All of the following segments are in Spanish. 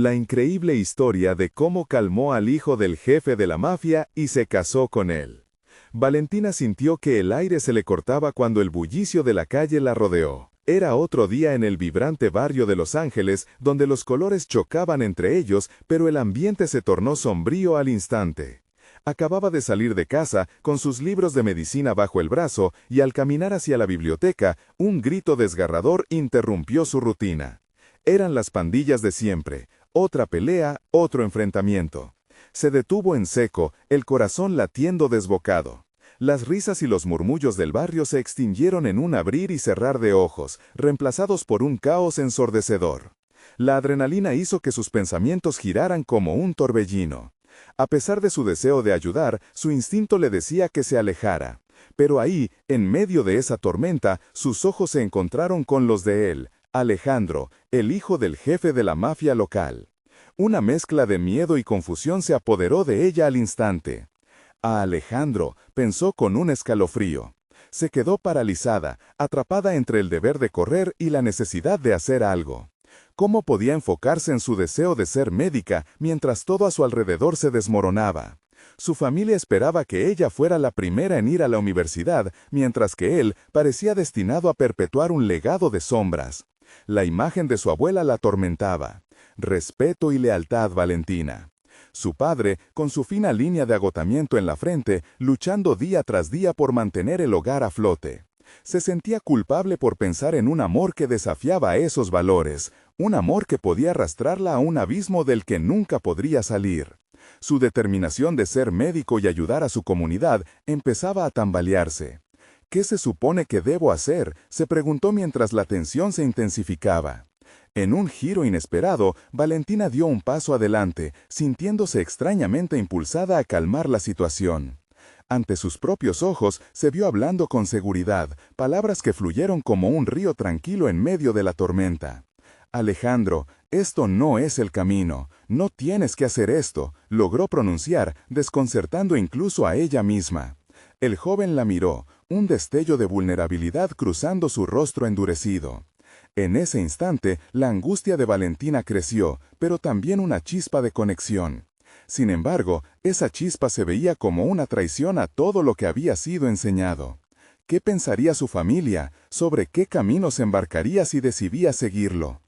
La increíble historia de cómo calmó al hijo del jefe de la mafia y se casó con él. Valentina sintió que el aire se le cortaba cuando el bullicio de la calle la rodeó. Era otro día en el vibrante barrio de Los Ángeles, donde los colores chocaban entre ellos, pero el ambiente se tornó sombrío al instante. Acababa de salir de casa, con sus libros de medicina bajo el brazo, y al caminar hacia la biblioteca, un grito desgarrador interrumpió su rutina. Eran las pandillas de siempre. Otra pelea, otro enfrentamiento. Se detuvo en seco, el corazón latiendo desbocado. Las risas y los murmullos del barrio se extinguieron en un abrir y cerrar de ojos, reemplazados por un caos ensordecedor. La adrenalina hizo que sus pensamientos giraran como un torbellino. A pesar de su deseo de ayudar, su instinto le decía que se alejara. Pero ahí, en medio de esa tormenta, sus ojos se encontraron con los de él, Alejandro, el hijo del jefe de la mafia local. Una mezcla de miedo y confusión se apoderó de ella al instante. A Alejandro, pensó con un escalofrío. Se quedó paralizada, atrapada entre el deber de correr y la necesidad de hacer algo. ¿Cómo podía enfocarse en su deseo de ser médica mientras todo a su alrededor se desmoronaba? Su familia esperaba que ella fuera la primera en ir a la universidad, mientras que él parecía destinado a perpetuar un legado de sombras. La imagen de su abuela la atormentaba. Respeto y lealtad, Valentina. Su padre, con su fina línea de agotamiento en la frente, luchando día tras día por mantener el hogar a flote. Se sentía culpable por pensar en un amor que desafiaba esos valores, un amor que podía arrastrarla a un abismo del que nunca podría salir. Su determinación de ser médico y ayudar a su comunidad empezaba a tambalearse. ¿Qué se supone que debo hacer?, se preguntó mientras la tensión se intensificaba. En un giro inesperado, Valentina dio un paso adelante, sintiéndose extrañamente impulsada a calmar la situación. Ante sus propios ojos, se vio hablando con seguridad, palabras que fluyeron como un río tranquilo en medio de la tormenta. Alejandro, esto no es el camino, no tienes que hacer esto, logró pronunciar, desconcertando incluso a ella misma. El joven la miró, un destello de vulnerabilidad cruzando su rostro endurecido. En ese instante, la angustia de Valentina creció, pero también una chispa de conexión. Sin embargo, esa chispa se veía como una traición a todo lo que había sido enseñado. ¿Qué pensaría su familia? ¿Sobre qué camino se embarcaría si decidía seguirlo?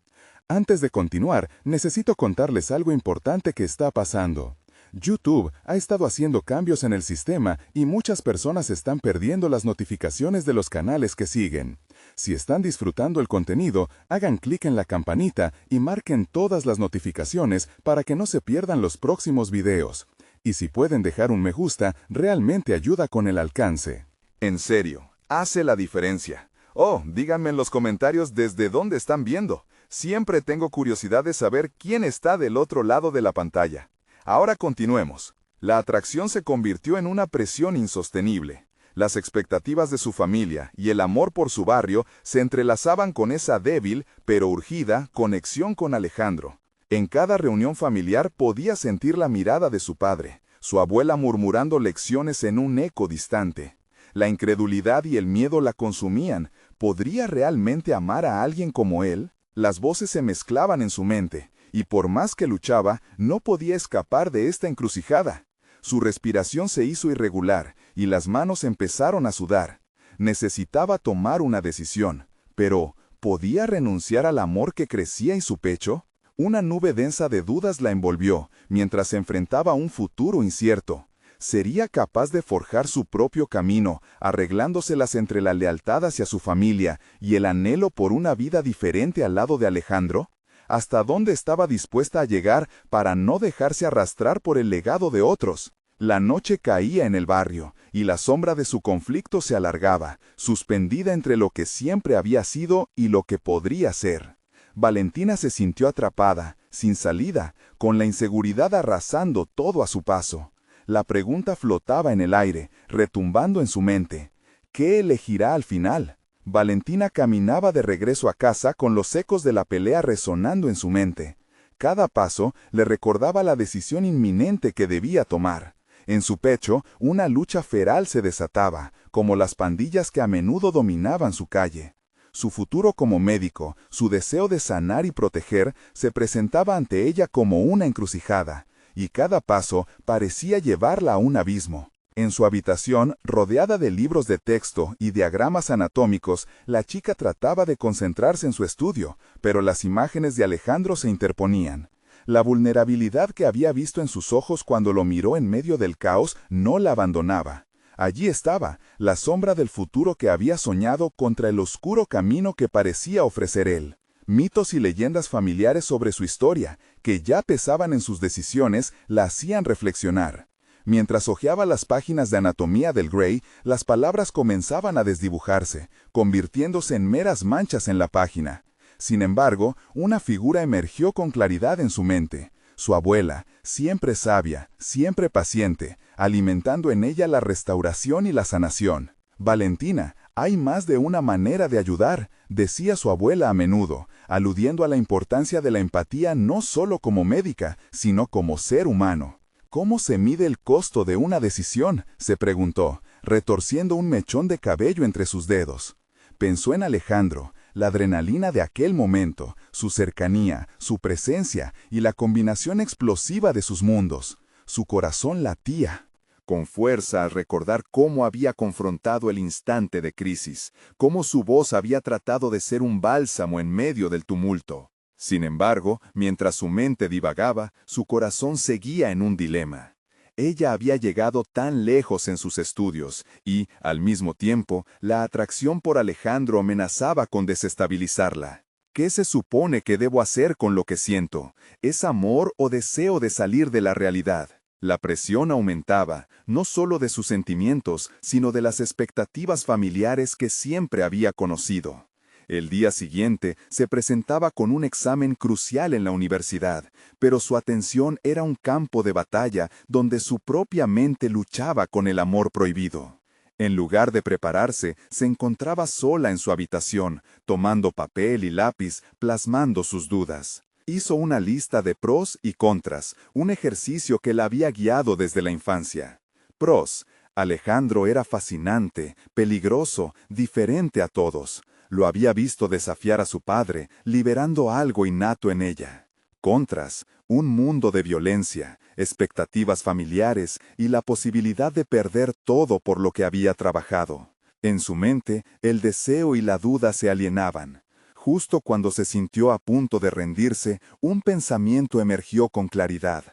Antes de continuar, necesito contarles algo importante que está pasando. YouTube ha estado haciendo cambios en el sistema y muchas personas están perdiendo las notificaciones de los canales que siguen. Si están disfrutando el contenido, hagan clic en la campanita y marquen todas las notificaciones para que no se pierdan los próximos videos. Y si pueden dejar un me gusta, realmente ayuda con el alcance. En serio, hace la diferencia. Oh, díganme en los comentarios desde dónde están viendo. Siempre tengo curiosidad de saber quién está del otro lado de la pantalla. Ahora continuemos. La atracción se convirtió en una presión insostenible. Las expectativas de su familia y el amor por su barrio se entrelazaban con esa débil, pero urgida, conexión con Alejandro. En cada reunión familiar podía sentir la mirada de su padre, su abuela murmurando lecciones en un eco distante. La incredulidad y el miedo la consumían. ¿Podría realmente amar a alguien como él? Las voces se mezclaban en su mente, y por más que luchaba, no podía escapar de esta encrucijada. Su respiración se hizo irregular, y las manos empezaron a sudar. Necesitaba tomar una decisión, pero ¿podía renunciar al amor que crecía en su pecho? Una nube densa de dudas la envolvió, mientras se enfrentaba a un futuro incierto. ¿Sería capaz de forjar su propio camino, arreglándoselas entre la lealtad hacia su familia y el anhelo por una vida diferente al lado de Alejandro? ¿Hasta dónde estaba dispuesta a llegar para no dejarse arrastrar por el legado de otros? La noche caía en el barrio, y la sombra de su conflicto se alargaba, suspendida entre lo que siempre había sido y lo que podría ser. Valentina se sintió atrapada, sin salida, con la inseguridad arrasando todo a su paso. La pregunta flotaba en el aire, retumbando en su mente. ¿Qué elegirá al final? Valentina caminaba de regreso a casa con los ecos de la pelea resonando en su mente. Cada paso le recordaba la decisión inminente que debía tomar. En su pecho, una lucha feral se desataba, como las pandillas que a menudo dominaban su calle. Su futuro como médico, su deseo de sanar y proteger, se presentaba ante ella como una encrucijada, y cada paso parecía llevarla a un abismo. En su habitación, rodeada de libros de texto y diagramas anatómicos, la chica trataba de concentrarse en su estudio, pero las imágenes de Alejandro se interponían. La vulnerabilidad que había visto en sus ojos cuando lo miró en medio del caos no la abandonaba. Allí estaba, la sombra del futuro que había soñado contra el oscuro camino que parecía ofrecer él. Mitos y leyendas familiares sobre su historia, que ya pesaban en sus decisiones, la hacían reflexionar. Mientras hojeaba las páginas de anatomía del Grey, las palabras comenzaban a desdibujarse, convirtiéndose en meras manchas en la página. Sin embargo, una figura emergió con claridad en su mente. Su abuela, siempre sabia, siempre paciente, alimentando en ella la restauración y la sanación. Valentina, hay más de una manera de ayudar, decía su abuela a menudo, aludiendo a la importancia de la empatía no solo como médica, sino como ser humano. ¿Cómo se mide el costo de una decisión?, se preguntó, retorciendo un mechón de cabello entre sus dedos. Pensó en Alejandro, la adrenalina de aquel momento, su cercanía, su presencia y la combinación explosiva de sus mundos. Su corazón latía con fuerza al recordar cómo había confrontado el instante de crisis, cómo su voz había tratado de ser un bálsamo en medio del tumulto. Sin embargo, mientras su mente divagaba, su corazón seguía en un dilema. Ella había llegado tan lejos en sus estudios y, al mismo tiempo, la atracción por Alejandro amenazaba con desestabilizarla. ¿Qué se supone que debo hacer con lo que siento? ¿Es amor o deseo de salir de la realidad? La presión aumentaba, no solo de sus sentimientos, sino de las expectativas familiares que siempre había conocido. El día siguiente se presentaba con un examen crucial en la universidad, pero su atención era un campo de batalla donde su propia mente luchaba con el amor prohibido. En lugar de prepararse, se encontraba sola en su habitación, tomando papel y lápiz, plasmando sus dudas. Hizo una lista de pros y contras, un ejercicio que la había guiado desde la infancia. Pros: Alejandro era fascinante, peligroso, diferente a todos. Lo había visto desafiar a su padre, liberando algo innato en ella. Contras: un mundo de violencia, expectativas familiares y la posibilidad de perder todo por lo que había trabajado. En su mente, el deseo y la duda se alienaban. Justo cuando se sintió a punto de rendirse, un pensamiento emergió con claridad.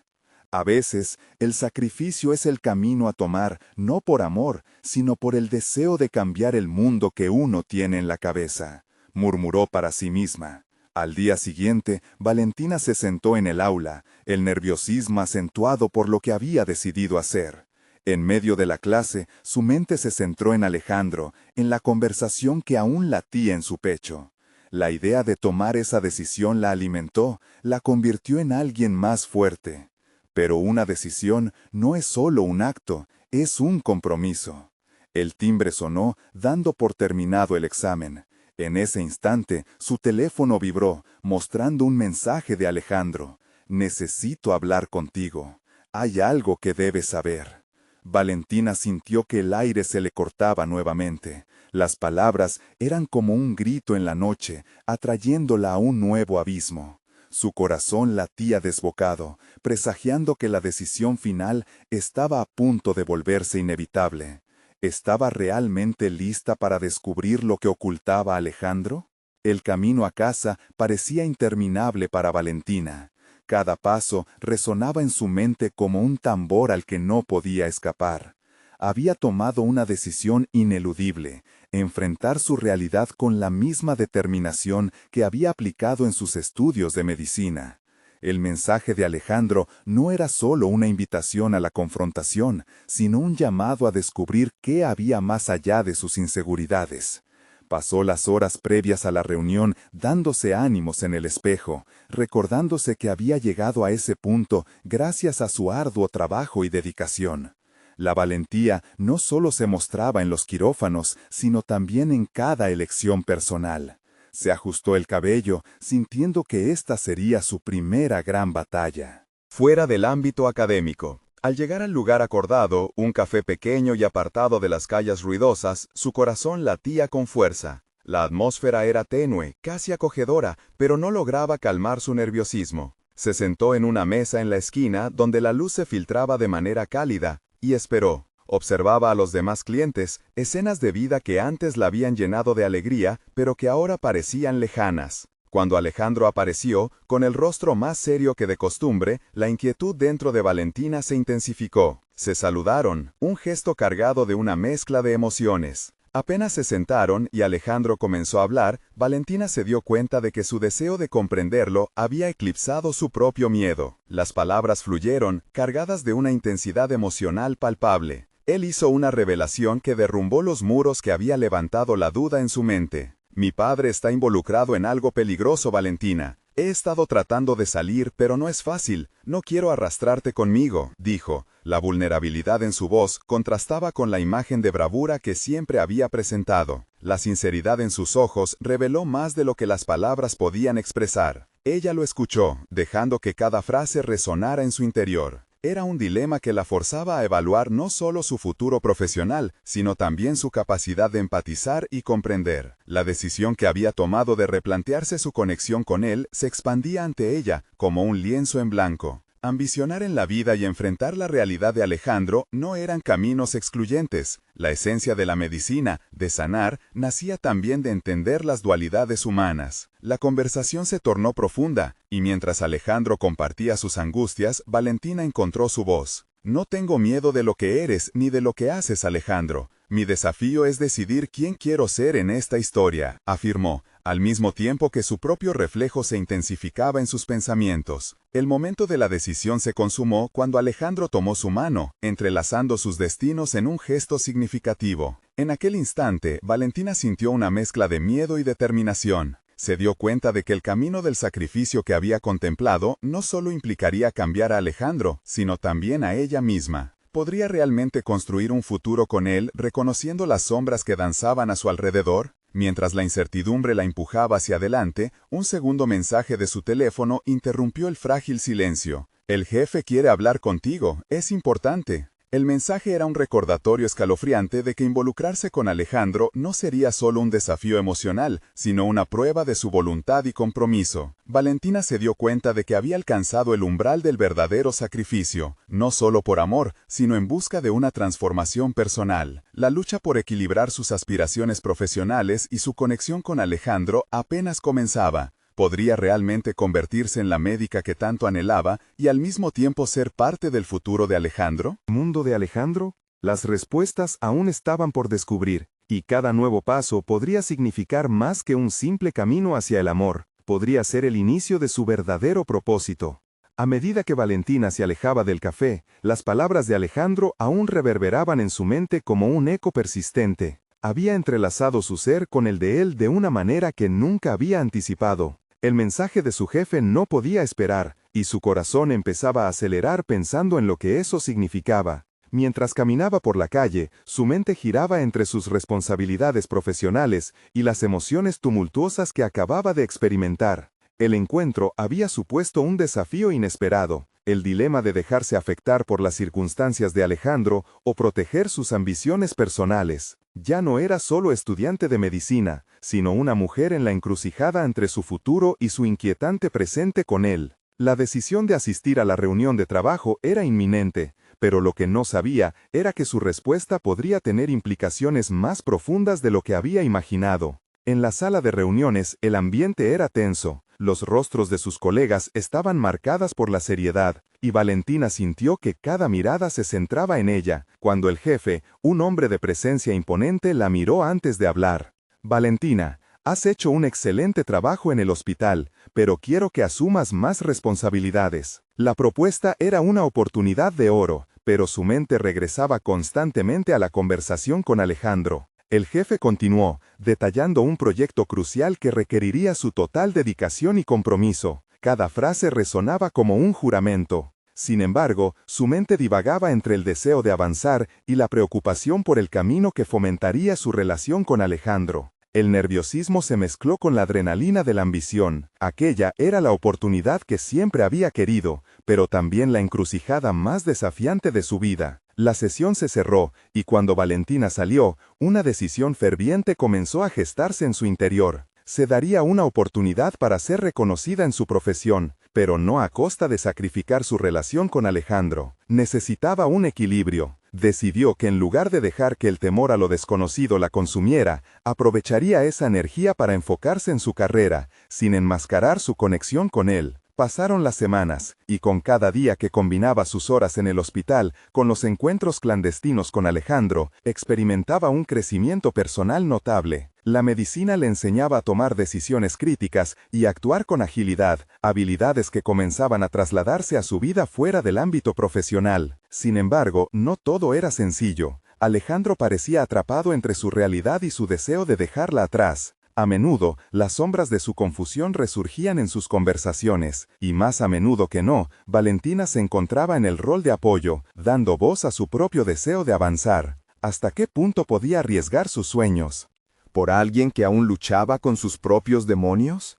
A veces, el sacrificio es el camino a tomar, no por amor, sino por el deseo de cambiar el mundo que uno tiene en la cabeza, murmuró para sí misma. Al día siguiente, Valentina se sentó en el aula, el nerviosismo acentuado por lo que había decidido hacer. En medio de la clase, su mente se centró en Alejandro, en la conversación que aún latía en su pecho. La idea de tomar esa decisión la alimentó, la convirtió en alguien más fuerte. Pero una decisión no es solo un acto, es un compromiso. El timbre sonó, dando por terminado el examen. En ese instante, su teléfono vibró, mostrando un mensaje de Alejandro. «Necesito hablar contigo. Hay algo que debes saber». Valentina sintió que el aire se le cortaba nuevamente. Las palabras eran como un grito en la noche, atrayéndola a un nuevo abismo. Su corazón latía desbocado, presagiando que la decisión final estaba a punto de volverse inevitable. ¿Estaba realmente lista para descubrir lo que ocultaba a Alejandro? El camino a casa parecía interminable para Valentina. Cada paso resonaba en su mente como un tambor al que no podía escapar. Había tomado una decisión ineludible: enfrentar su realidad con la misma determinación que había aplicado en sus estudios de medicina. El mensaje de Alejandro no era solo una invitación a la confrontación, sino un llamado a descubrir qué había más allá de sus inseguridades. Pasó las horas previas a la reunión dándose ánimos en el espejo, recordándose que había llegado a ese punto gracias a su arduo trabajo y dedicación. La valentía no solo se mostraba en los quirófanos, sino también en cada elección personal. Se ajustó el cabello, sintiendo que esta sería su primera gran batalla. Fuera del ámbito académico. Al llegar al lugar acordado, un café pequeño y apartado de las calles ruidosas, su corazón latía con fuerza. La atmósfera era tenue, casi acogedora, pero no lograba calmar su nerviosismo. Se sentó en una mesa en la esquina donde la luz se filtraba de manera cálida, y esperó. Observaba a los demás clientes, escenas de vida que antes la habían llenado de alegría, pero que ahora parecían lejanas. Cuando Alejandro apareció, con el rostro más serio que de costumbre, la inquietud dentro de Valentina se intensificó. Se saludaron, un gesto cargado de una mezcla de emociones. Apenas se sentaron y Alejandro comenzó a hablar, Valentina se dio cuenta de que su deseo de comprenderlo había eclipsado su propio miedo. Las palabras fluyeron, cargadas de una intensidad emocional palpable. Él hizo una revelación que derrumbó los muros que había levantado la duda en su mente. Mi padre está involucrado en algo peligroso, Valentina. He estado tratando de salir, pero no es fácil. No quiero arrastrarte conmigo, dijo. La vulnerabilidad en su voz contrastaba con la imagen de bravura que siempre había presentado. La sinceridad en sus ojos reveló más de lo que las palabras podían expresar. Ella lo escuchó, dejando que cada frase resonara en su interior. Era un dilema que la forzaba a evaluar no solo su futuro profesional, sino también su capacidad de empatizar y comprender. La decisión que había tomado de replantearse su conexión con él se expandía ante ella, como un lienzo en blanco. Ambicionar en la vida y enfrentar la realidad de Alejandro no eran caminos excluyentes. La esencia de la medicina, de sanar, nacía también de entender las dualidades humanas. La conversación se tornó profunda, y mientras Alejandro compartía sus angustias, Valentina encontró su voz. No tengo miedo de lo que eres ni de lo que haces, Alejandro. Mi desafío es decidir quién quiero ser en esta historia, afirmó, al mismo tiempo que su propio reflejo se intensificaba en sus pensamientos. El momento de la decisión se consumó cuando Alejandro tomó su mano, entrelazando sus destinos en un gesto significativo. En aquel instante, Valentina sintió una mezcla de miedo y determinación. Se dio cuenta de que el camino del sacrificio que había contemplado no solo implicaría cambiar a Alejandro, sino también a ella misma. ¿Podría realmente construir un futuro con él, reconociendo las sombras que danzaban a su alrededor? Mientras la incertidumbre la empujaba hacia adelante, un segundo mensaje de su teléfono interrumpió el frágil silencio. El jefe quiere hablar contigo, es importante. El mensaje era un recordatorio escalofriante de que involucrarse con Alejandro no sería solo un desafío emocional, sino una prueba de su voluntad y compromiso. Valentina se dio cuenta de que había alcanzado el umbral del verdadero sacrificio, no solo por amor, sino en busca de una transformación personal. La lucha por equilibrar sus aspiraciones profesionales y su conexión con Alejandro apenas comenzaba. ¿Podría realmente convertirse en la médica que tanto anhelaba y al mismo tiempo ser parte del futuro de Alejandro? ¿Mundo de Alejandro? Las respuestas aún estaban por descubrir, y cada nuevo paso podría significar más que un simple camino hacia el amor, podría ser el inicio de su verdadero propósito. A medida que Valentina se alejaba del café, las palabras de Alejandro aún reverberaban en su mente como un eco persistente. Había entrelazado su ser con el de él de una manera que nunca había anticipado. El mensaje de su jefe no podía esperar, y su corazón empezaba a acelerar pensando en lo que eso significaba. Mientras caminaba por la calle, su mente giraba entre sus responsabilidades profesionales y las emociones tumultuosas que acababa de experimentar. El encuentro había supuesto un desafío inesperado, el dilema de dejarse afectar por las circunstancias de Alejandro o proteger sus ambiciones personales. Ya no era solo estudiante de medicina, sino una mujer en la encrucijada entre su futuro y su inquietante presente con él. La decisión de asistir a la reunión de trabajo era inminente, pero lo que no sabía era que su respuesta podría tener implicaciones más profundas de lo que había imaginado. En la sala de reuniones, el ambiente era tenso. Los rostros de sus colegas estaban marcadas por la seriedad, y Valentina sintió que cada mirada se centraba en ella, cuando el jefe, un hombre de presencia imponente, la miró antes de hablar. Valentina, has hecho un excelente trabajo en el hospital, pero quiero que asumas más responsabilidades. La propuesta era una oportunidad de oro, pero su mente regresaba constantemente a la conversación con Alejandro. El jefe continuó, detallando un proyecto crucial que requeriría su total dedicación y compromiso. Cada frase resonaba como un juramento. Sin embargo, su mente divagaba entre el deseo de avanzar y la preocupación por el camino que fomentaría su relación con Alejandro. El nerviosismo se mezcló con la adrenalina de la ambición. Aquella era la oportunidad que siempre había querido, pero también la encrucijada más desafiante de su vida. La sesión se cerró, y cuando Valentina salió, una decisión ferviente comenzó a gestarse en su interior. Se daría una oportunidad para ser reconocida en su profesión, pero no a costa de sacrificar su relación con Alejandro. Necesitaba un equilibrio. Decidió que en lugar de dejar que el temor a lo desconocido la consumiera, aprovecharía esa energía para enfocarse en su carrera, sin enmascarar su conexión con él. Pasaron las semanas, y con cada día que combinaba sus horas en el hospital con los encuentros clandestinos con Alejandro, experimentaba un crecimiento personal notable. La medicina le enseñaba a tomar decisiones críticas y actuar con agilidad, habilidades que comenzaban a trasladarse a su vida fuera del ámbito profesional. Sin embargo, no todo era sencillo. Alejandro parecía atrapado entre su realidad y su deseo de dejarla atrás. A menudo, las sombras de su confusión resurgían en sus conversaciones, y más a menudo que no, Valentina se encontraba en el rol de apoyo, dando voz a su propio deseo de avanzar. ¿Hasta qué punto podía arriesgar sus sueños? ¿Por alguien que aún luchaba con sus propios demonios?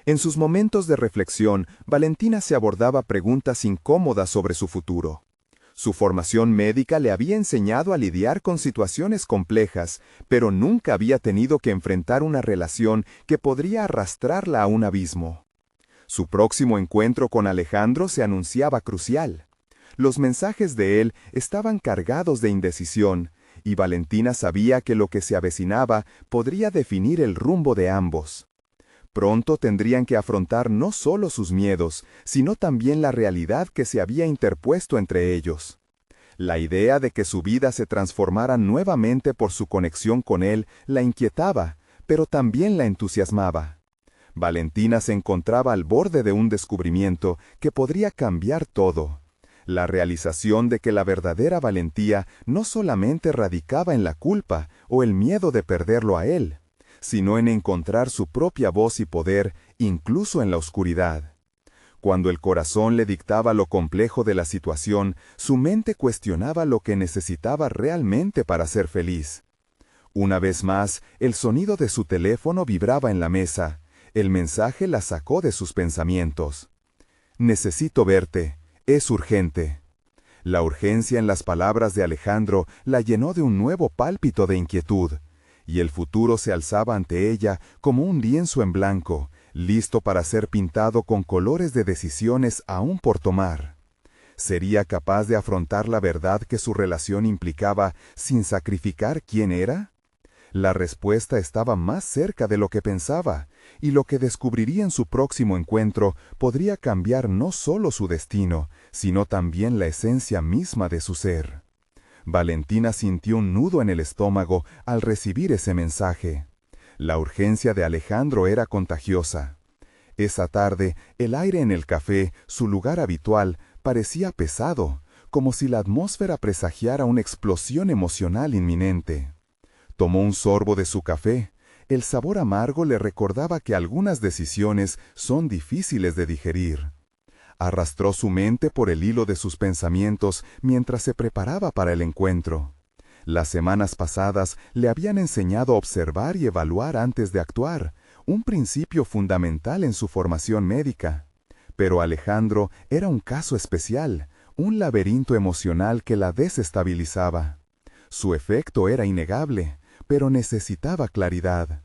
En sus momentos de reflexión, Valentina se abordaba preguntas incómodas sobre su futuro. Su formación médica le había enseñado a lidiar con situaciones complejas, pero nunca había tenido que enfrentar una relación que podría arrastrarla a un abismo. Su próximo encuentro con Alejandro se anunciaba crucial. Los mensajes de él estaban cargados de indecisión, y Valentina sabía que lo que se avecinaba podría definir el rumbo de ambos. Pronto tendrían que afrontar no solo sus miedos, sino también la realidad que se había interpuesto entre ellos. La idea de que su vida se transformara nuevamente por su conexión con él la inquietaba, pero también la entusiasmaba. Valentina se encontraba al borde de un descubrimiento que podría cambiar todo. La realización de que la verdadera valentía no solamente radicaba en la culpa o el miedo de perderlo a él, sino en encontrar su propia voz y poder, incluso en la oscuridad. Cuando el corazón le dictaba lo complejo de la situación, su mente cuestionaba lo que necesitaba realmente para ser feliz. Una vez más, el sonido de su teléfono vibraba en la mesa. El mensaje la sacó de sus pensamientos. «Necesito verte. Es urgente». La urgencia en las palabras de Alejandro la llenó de un nuevo pálpito de inquietud, y el futuro se alzaba ante ella como un lienzo en blanco, listo para ser pintado con colores de decisiones aún por tomar. ¿Sería capaz de afrontar la verdad que su relación implicaba sin sacrificar quién era? La respuesta estaba más cerca de lo que pensaba, y lo que descubriría en su próximo encuentro podría cambiar no solo su destino, sino también la esencia misma de su ser. Valentina sintió un nudo en el estómago al recibir ese mensaje. La urgencia de Alejandro era contagiosa. Esa tarde, el aire en el café, su lugar habitual, parecía pesado, como si la atmósfera presagiara una explosión emocional inminente. Tomó un sorbo de su café. El sabor amargo le recordaba que algunas decisiones son difíciles de digerir. Arrastró su mente por el hilo de sus pensamientos mientras se preparaba para el encuentro. Las semanas pasadas le habían enseñado a observar y evaluar antes de actuar, un principio fundamental en su formación médica. Pero Alejandro era un caso especial, un laberinto emocional que la desestabilizaba. Su efecto era innegable, pero necesitaba claridad.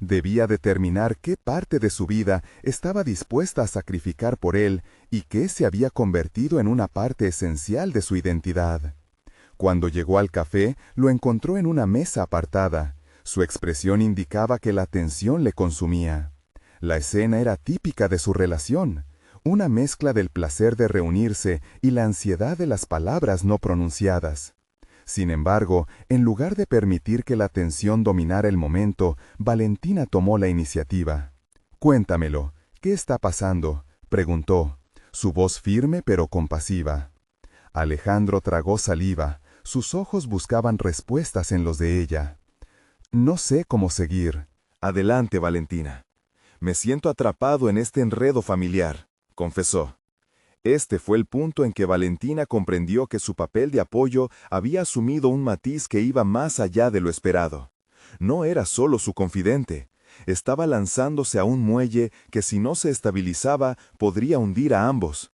Debía determinar qué parte de su vida estaba dispuesta a sacrificar por él y qué se había convertido en una parte esencial de su identidad. Cuando llegó al café, lo encontró en una mesa apartada. Su expresión indicaba que la tensión le consumía. La escena era típica de su relación, una mezcla del placer de reunirse y la ansiedad de las palabras no pronunciadas. Sin embargo, en lugar de permitir que la tensión dominara el momento, Valentina tomó la iniciativa. «Cuéntamelo, ¿qué está pasando?», preguntó, su voz firme pero compasiva. Alejandro tragó saliva, sus ojos buscaban respuestas en los de ella. «No sé cómo seguir». «Adelante, Valentina. Me siento atrapado en este enredo familiar», confesó. Este fue el punto en que Valentina comprendió que su papel de apoyo había asumido un matiz que iba más allá de lo esperado. No era solo su confidente, estaba lanzándose a un muelle que si no se estabilizaba podría hundir a ambos.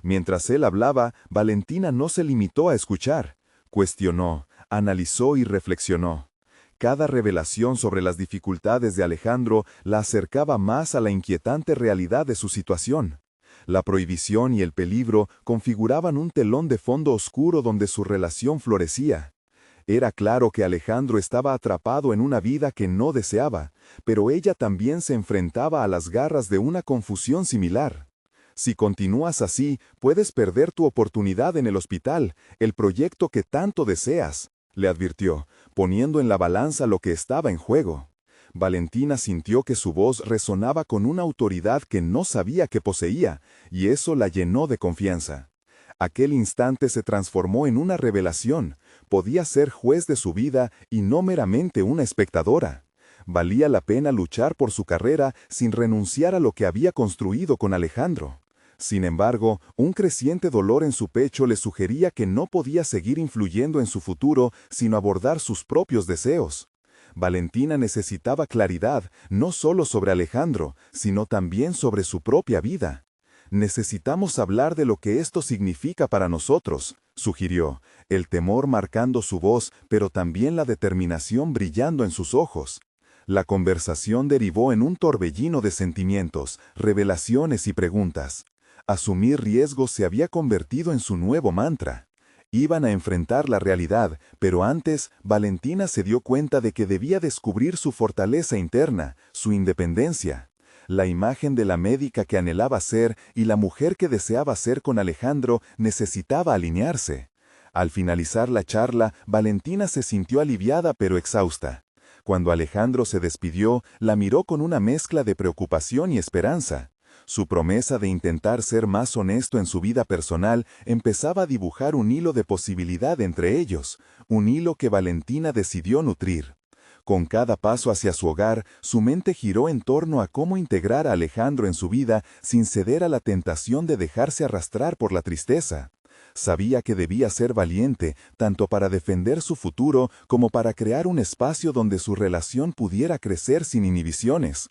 Mientras él hablaba, Valentina no se limitó a escuchar. Cuestionó, analizó y reflexionó. Cada revelación sobre las dificultades de Alejandro la acercaba más a la inquietante realidad de su situación. La prohibición y el peligro configuraban un telón de fondo oscuro donde su relación florecía. Era claro que Alejandro estaba atrapado en una vida que no deseaba, pero ella también se enfrentaba a las garras de una confusión similar. Si continúas así, puedes perder tu oportunidad en el hospital, el proyecto que tanto deseas, le advirtió, poniendo en la balanza lo que estaba en juego. Valentina sintió que su voz resonaba con una autoridad que no sabía que poseía, y eso la llenó de confianza. Aquel instante se transformó en una revelación. Podía ser juez de su vida y no meramente una espectadora. Valía la pena luchar por su carrera sin renunciar a lo que había construido con Alejandro. Sin embargo, un creciente dolor en su pecho le sugería que no podía seguir influyendo en su futuro sino abordar sus propios deseos. Valentina necesitaba claridad, no solo sobre Alejandro, sino también sobre su propia vida. Necesitamos hablar de lo que esto significa para nosotros, sugirió, el temor marcando su voz, pero también la determinación brillando en sus ojos. La conversación derivó en un torbellino de sentimientos, revelaciones y preguntas. Asumir riesgos se había convertido en su nuevo mantra. Iban a enfrentar la realidad, pero antes, Valentina se dio cuenta de que debía descubrir su fortaleza interna, su independencia. La imagen de la médica que anhelaba ser y la mujer que deseaba ser con Alejandro necesitaba alinearse. Al finalizar la charla, Valentina se sintió aliviada pero exhausta. Cuando Alejandro se despidió, la miró con una mezcla de preocupación y esperanza. Su promesa de intentar ser más honesto en su vida personal empezaba a dibujar un hilo de posibilidad entre ellos, un hilo que Valentina decidió nutrir. Con cada paso hacia su hogar, su mente giró en torno a cómo integrar a Alejandro en su vida sin ceder a la tentación de dejarse arrastrar por la tristeza. Sabía que debía ser valiente, tanto para defender su futuro como para crear un espacio donde su relación pudiera crecer sin inhibiciones.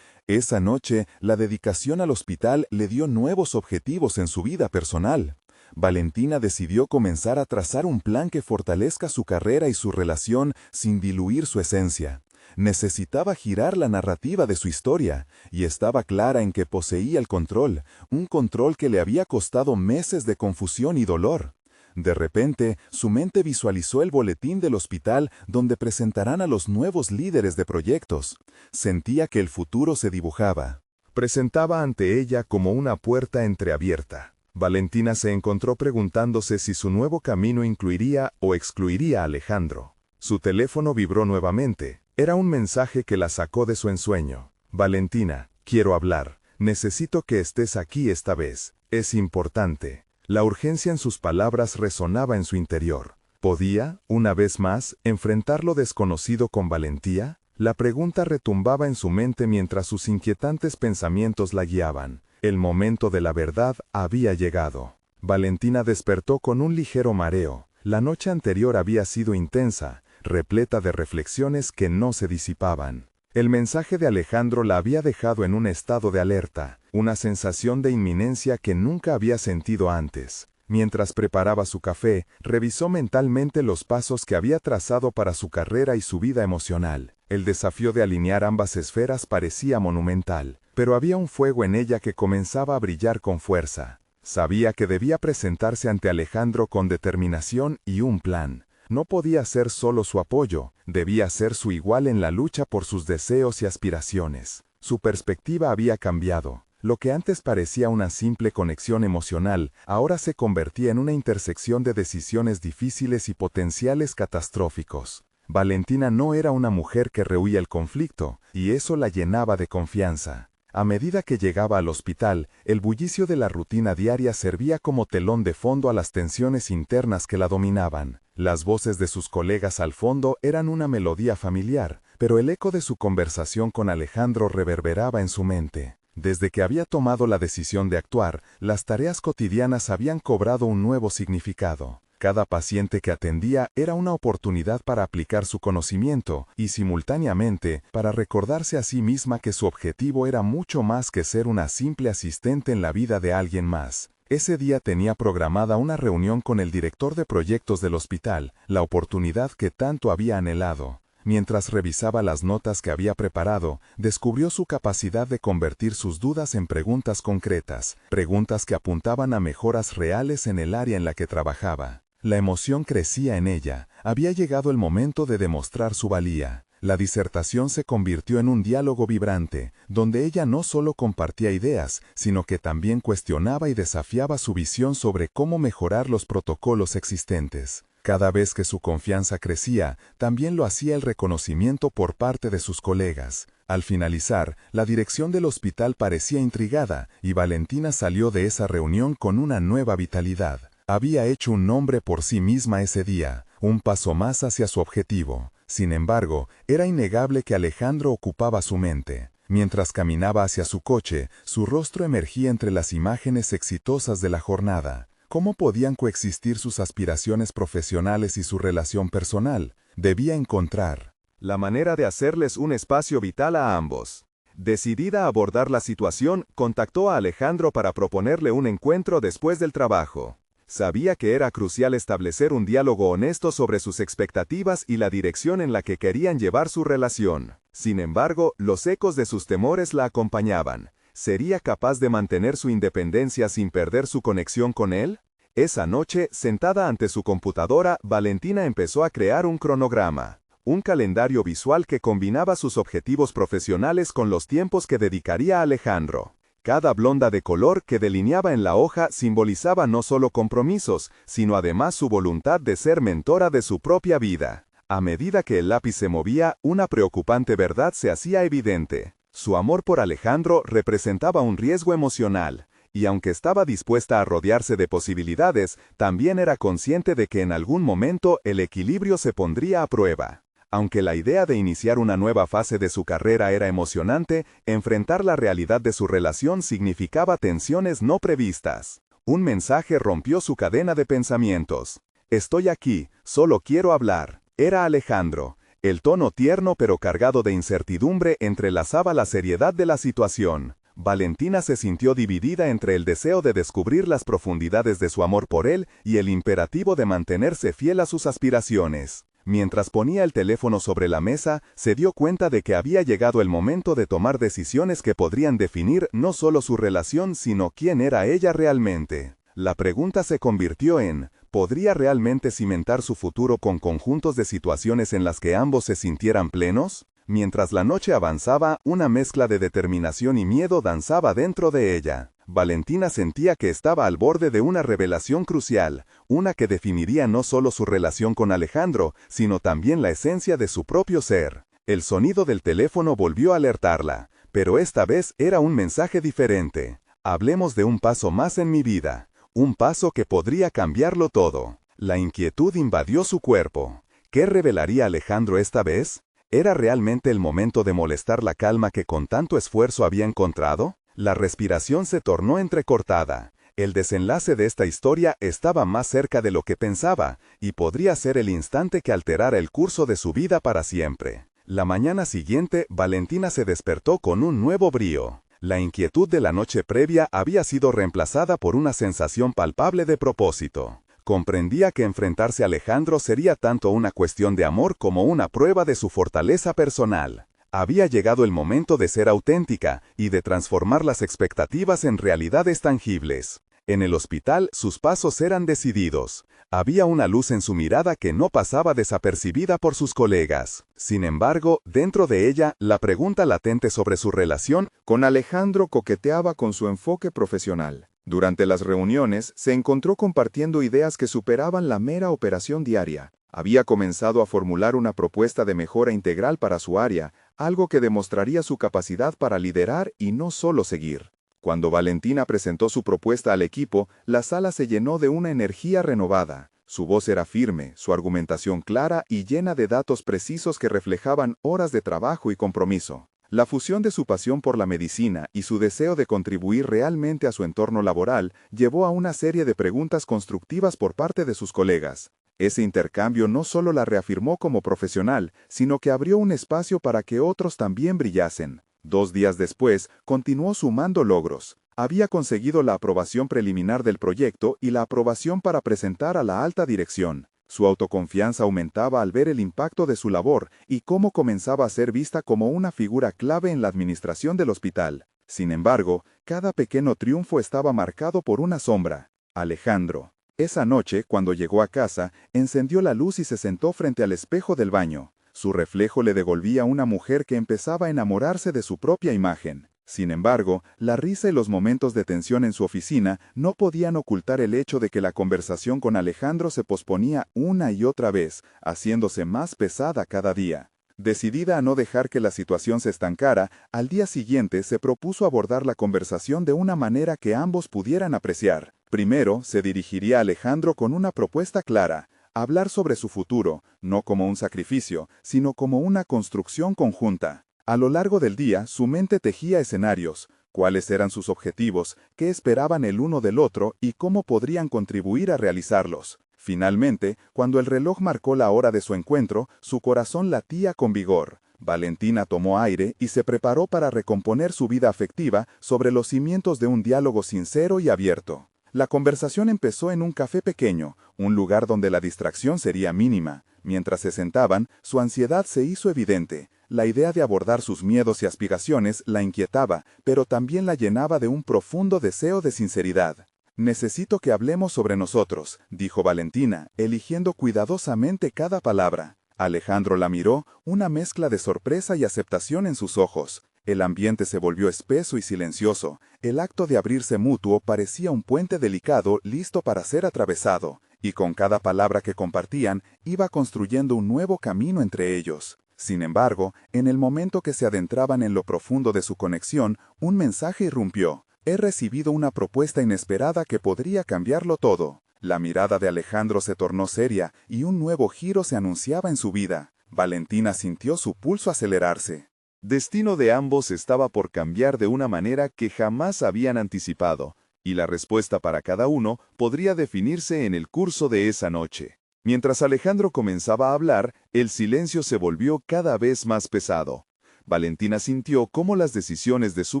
Esa noche, la dedicación al hospital le dio nuevos objetivos en su vida personal. Valentina decidió comenzar a trazar un plan que fortalezca su carrera y su relación sin diluir su esencia. Necesitaba girar la narrativa de su historia, y estaba clara en que poseía el control, un control que le había costado meses de confusión y dolor. De repente, su mente visualizó el boletín del hospital donde presentarán a los nuevos líderes de proyectos. Sentía que el futuro se dibujaba. Presentaba ante ella como una puerta entreabierta. Valentina se encontró preguntándose si su nuevo camino incluiría o excluiría a Alejandro. Su teléfono vibró nuevamente. Era un mensaje que la sacó de su ensueño. Valentina, quiero hablar. Necesito que estés aquí esta vez. Es importante. La urgencia en sus palabras resonaba en su interior. ¿Podía, una vez más, enfrentar lo desconocido con valentía? La pregunta retumbaba en su mente mientras sus inquietantes pensamientos la guiaban. El momento de la verdad había llegado. Valentina despertó con un ligero mareo. La noche anterior había sido intensa, repleta de reflexiones que no se disipaban. El mensaje de Alejandro la había dejado en un estado de alerta, una sensación de inminencia que nunca había sentido antes. Mientras preparaba su café, revisó mentalmente los pasos que había trazado para su carrera y su vida emocional. El desafío de alinear ambas esferas parecía monumental, pero había un fuego en ella que comenzaba a brillar con fuerza. Sabía que debía presentarse ante Alejandro con determinación y un plan. No podía ser solo su apoyo, debía ser su igual en la lucha por sus deseos y aspiraciones. Su perspectiva había cambiado. Lo que antes parecía una simple conexión emocional, ahora se convertía en una intersección de decisiones difíciles y potenciales catastróficos. Valentina no era una mujer que rehuía el conflicto, y eso la llenaba de confianza. A medida que llegaba al hospital, el bullicio de la rutina diaria servía como telón de fondo a las tensiones internas que la dominaban. Las voces de sus colegas al fondo eran una melodía familiar, pero el eco de su conversación con Alejandro reverberaba en su mente. Desde que había tomado la decisión de actuar, las tareas cotidianas habían cobrado un nuevo significado. Cada paciente que atendía era una oportunidad para aplicar su conocimiento y, simultáneamente, para recordarse a sí misma que su objetivo era mucho más que ser una simple asistente en la vida de alguien más. Ese día tenía programada una reunión con el director de proyectos del hospital, la oportunidad que tanto había anhelado. Mientras revisaba las notas que había preparado, descubrió su capacidad de convertir sus dudas en preguntas concretas, preguntas que apuntaban a mejoras reales en el área en la que trabajaba. La emoción crecía en ella. Había llegado el momento de demostrar su valía. La disertación se convirtió en un diálogo vibrante, donde ella no solo compartía ideas, sino que también cuestionaba y desafiaba su visión sobre cómo mejorar los protocolos existentes. Cada vez que su confianza crecía, también lo hacía el reconocimiento por parte de sus colegas. Al finalizar, la dirección del hospital parecía intrigada, y Valentina salió de esa reunión con una nueva vitalidad. Había hecho un nombre por sí misma ese día, un paso más hacia su objetivo. Sin embargo, era innegable que Alejandro ocupaba su mente. Mientras caminaba hacia su coche, su rostro emergía entre las imágenes exitosas de la jornada. ¿Cómo podían coexistir sus aspiraciones profesionales y su relación personal? Debía encontrar la manera de hacerles un espacio vital a ambos. Decidida a abordar la situación, contactó a Alejandro para proponerle un encuentro después del trabajo. Sabía que era crucial establecer un diálogo honesto sobre sus expectativas y la dirección en la que querían llevar su relación. Sin embargo, los ecos de sus temores la acompañaban. ¿Sería capaz de mantener su independencia sin perder su conexión con él? Esa noche, sentada ante su computadora, Valentina empezó a crear un cronograma, un calendario visual que combinaba sus objetivos profesionales con los tiempos que dedicaría a Alejandro. Cada blonda de color que delineaba en la hoja simbolizaba no solo compromisos, sino además su voluntad de ser mentora de su propia vida. A medida que el lápiz se movía, una preocupante verdad se hacía evidente. Su amor por Alejandro representaba un riesgo emocional, y aunque estaba dispuesta a rodearse de posibilidades, también era consciente de que en algún momento el equilibrio se pondría a prueba. Aunque la idea de iniciar una nueva fase de su carrera era emocionante, enfrentar la realidad de su relación significaba tensiones no previstas. Un mensaje rompió su cadena de pensamientos. «Estoy aquí, solo quiero hablar». Era Alejandro. El tono tierno pero cargado de incertidumbre entrelazaba la seriedad de la situación. Valentina se sintió dividida entre el deseo de descubrir las profundidades de su amor por él y el imperativo de mantenerse fiel a sus aspiraciones. Mientras ponía el teléfono sobre la mesa, se dio cuenta de que había llegado el momento de tomar decisiones que podrían definir no solo su relación, sino quién era ella realmente. La pregunta se convirtió en, ¿podría realmente cimentar su futuro con conjuntos de situaciones en las que ambos se sintieran plenos? Mientras la noche avanzaba, una mezcla de determinación y miedo danzaba dentro de ella. Valentina sentía que estaba al borde de una revelación crucial, una que definiría no solo su relación con Alejandro, sino también la esencia de su propio ser. El sonido del teléfono volvió a alertarla, pero esta vez era un mensaje diferente. Hablemos de un paso más en mi vida, un paso que podría cambiarlo todo. La inquietud invadió su cuerpo. ¿Qué revelaría Alejandro esta vez? ¿Era realmente el momento de molestar la calma que con tanto esfuerzo había encontrado? La respiración se tornó entrecortada. El desenlace de esta historia estaba más cerca de lo que pensaba, y podría ser el instante que alterara el curso de su vida para siempre. La mañana siguiente, Valentina se despertó con un nuevo brío. La inquietud de la noche previa había sido reemplazada por una sensación palpable de propósito. Comprendía que enfrentarse a Alejandro sería tanto una cuestión de amor como una prueba de su fortaleza personal. Había llegado el momento de ser auténtica y de transformar las expectativas en realidades tangibles. En el hospital, sus pasos eran decididos. Había una luz en su mirada que no pasaba desapercibida por sus colegas. Sin embargo, dentro de ella, la pregunta latente sobre su relación con Alejandro coqueteaba con su enfoque profesional. Durante las reuniones, se encontró compartiendo ideas que superaban la mera operación diaria. Había comenzado a formular una propuesta de mejora integral para su área, algo que demostraría su capacidad para liderar y no solo seguir. Cuando Valentina presentó su propuesta al equipo, la sala se llenó de una energía renovada. Su voz era firme, su argumentación clara y llena de datos precisos que reflejaban horas de trabajo y compromiso. La fusión de su pasión por la medicina y su deseo de contribuir realmente a su entorno laboral llevó a una serie de preguntas constructivas por parte de sus colegas. Ese intercambio no solo la reafirmó como profesional, sino que abrió un espacio para que otros también brillasen. 2 días después, continuó sumando logros. Había conseguido la aprobación preliminar del proyecto y la aprobación para presentar a la alta dirección. Su autoconfianza aumentaba al ver el impacto de su labor y cómo comenzaba a ser vista como una figura clave en la administración del hospital. Sin embargo, cada pequeño triunfo estaba marcado por una sombra: Alejandro. Esa noche, cuando llegó a casa, encendió la luz y se sentó frente al espejo del baño. Su reflejo le devolvía una mujer que empezaba a enamorarse de su propia imagen. Sin embargo, la risa y los momentos de tensión en su oficina no podían ocultar el hecho de que la conversación con Alejandro se posponía una y otra vez, haciéndose más pesada cada día. Decidida a no dejar que la situación se estancara, al día siguiente se propuso abordar la conversación de una manera que ambos pudieran apreciar. Primero, se dirigiría a Alejandro con una propuesta clara: hablar sobre su futuro, no como un sacrificio, sino como una construcción conjunta. A lo largo del día, su mente tejía escenarios: cuáles eran sus objetivos, qué esperaban el uno del otro y cómo podrían contribuir a realizarlos. Finalmente, cuando el reloj marcó la hora de su encuentro, su corazón latía con vigor. Valentina tomó aire y se preparó para recomponer su vida afectiva sobre los cimientos de un diálogo sincero y abierto. La conversación empezó en un café pequeño, un lugar donde la distracción sería mínima. Mientras se sentaban, su ansiedad se hizo evidente. La idea de abordar sus miedos y aspiraciones la inquietaba, pero también la llenaba de un profundo deseo de sinceridad. «Necesito que hablemos sobre nosotros», dijo Valentina, eligiendo cuidadosamente cada palabra. Alejandro la miró, una mezcla de sorpresa y aceptación en sus ojos. El ambiente se volvió espeso y silencioso. El acto de abrirse mutuo parecía un puente delicado listo para ser atravesado, y con cada palabra que compartían, iba construyendo un nuevo camino entre ellos. Sin embargo, en el momento que se adentraban en lo profundo de su conexión, un mensaje irrumpió: «He recibido una propuesta inesperada que podría cambiarlo todo». La mirada de Alejandro se tornó seria y un nuevo giro se anunciaba en su vida. Valentina sintió su pulso acelerarse. Destino de ambos estaba por cambiar de una manera que jamás habían anticipado, y la respuesta para cada uno podría definirse en el curso de esa noche. Mientras Alejandro comenzaba a hablar, el silencio se volvió cada vez más pesado. Valentina sintió cómo las decisiones de su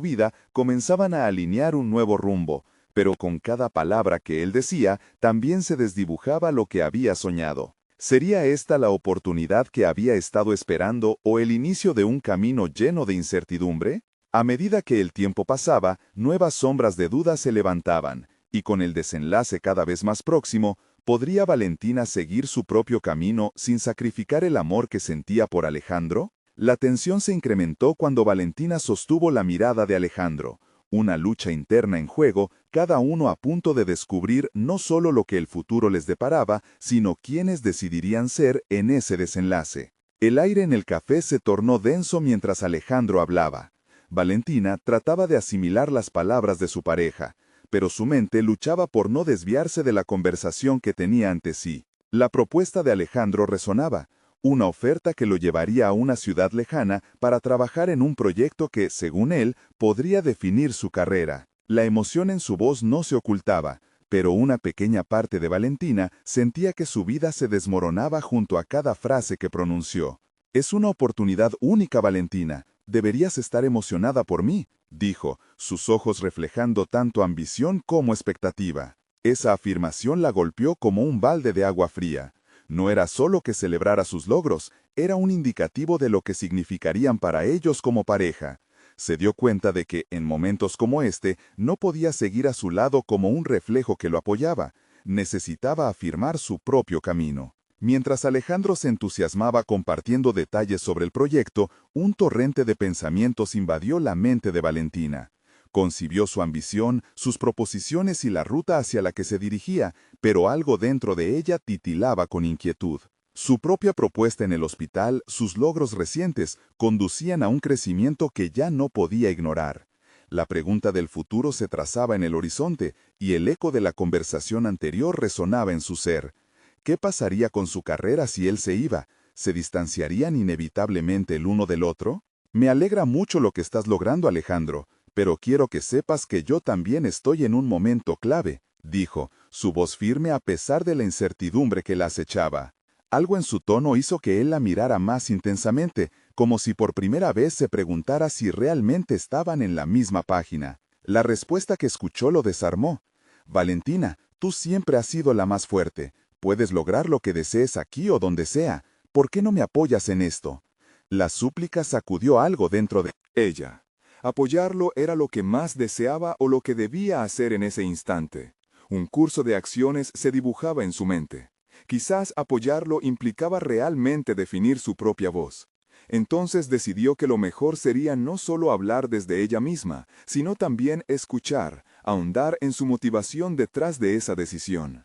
vida comenzaban a alinear un nuevo rumbo, pero con cada palabra que él decía, también se desdibujaba lo que había soñado. ¿Sería esta la oportunidad que había estado esperando o el inicio de un camino lleno de incertidumbre? A medida que el tiempo pasaba, nuevas sombras de duda se levantaban, y con el desenlace cada vez más próximo, ¿podría Valentina seguir su propio camino sin sacrificar el amor que sentía por Alejandro? La tensión se incrementó cuando Valentina sostuvo la mirada de Alejandro. Una lucha interna en juego, cada uno a punto de descubrir no solo lo que el futuro les deparaba, sino quiénes decidirían ser en ese desenlace. El aire en el café se tornó denso mientras Alejandro hablaba. Valentina trataba de asimilar las palabras de su pareja, pero su mente luchaba por no desviarse de la conversación que tenía ante sí. La propuesta de Alejandro resonaba: una oferta que lo llevaría a una ciudad lejana para trabajar en un proyecto que, según él, podría definir su carrera. La emoción en su voz no se ocultaba, pero una pequeña parte de Valentina sentía que su vida se desmoronaba junto a cada frase que pronunció. «Es una oportunidad única, Valentina. Deberías estar emocionada por mí», dijo, sus ojos reflejando tanto ambición como expectativa. Esa afirmación la golpeó como un balde de agua fría. No era solo que celebrara sus logros, era un indicativo de lo que significarían para ellos como pareja. Se dio cuenta de que, en momentos como este, no podía seguir a su lado como un reflejo que lo apoyaba. Necesitaba afirmar su propio camino. Mientras Alejandro se entusiasmaba compartiendo detalles sobre el proyecto, un torrente de pensamientos invadió la mente de Valentina. Concibió su ambición, sus proposiciones y la ruta hacia la que se dirigía, pero algo dentro de ella titilaba con inquietud. Su propia propuesta en el hospital, sus logros recientes, conducían a un crecimiento que ya no podía ignorar. La pregunta del futuro se trazaba en el horizonte, y el eco de la conversación anterior resonaba en su ser. ¿Qué pasaría con su carrera si él se iba? ¿Se distanciarían inevitablemente el uno del otro? «Me alegra mucho lo que estás logrando, Alejandro, pero quiero que sepas que yo también estoy en un momento clave», dijo, su voz firme a pesar de la incertidumbre que la acechaba. Algo en su tono hizo que él la mirara más intensamente, como si por primera vez se preguntara si realmente estaban en la misma página. La respuesta que escuchó lo desarmó. Valentina, tú siempre has sido la más fuerte. Puedes lograr lo que desees aquí o donde sea. ¿Por qué no me apoyas en esto? La súplica sacudió algo dentro de ella. Apoyarlo era lo que más deseaba o lo que debía hacer en ese instante. Un curso de acciones se dibujaba en su mente. Quizás apoyarlo implicaba realmente definir su propia voz. Entonces decidió que lo mejor sería no solo hablar desde ella misma, sino también escuchar, ahondar en su motivación detrás de esa decisión.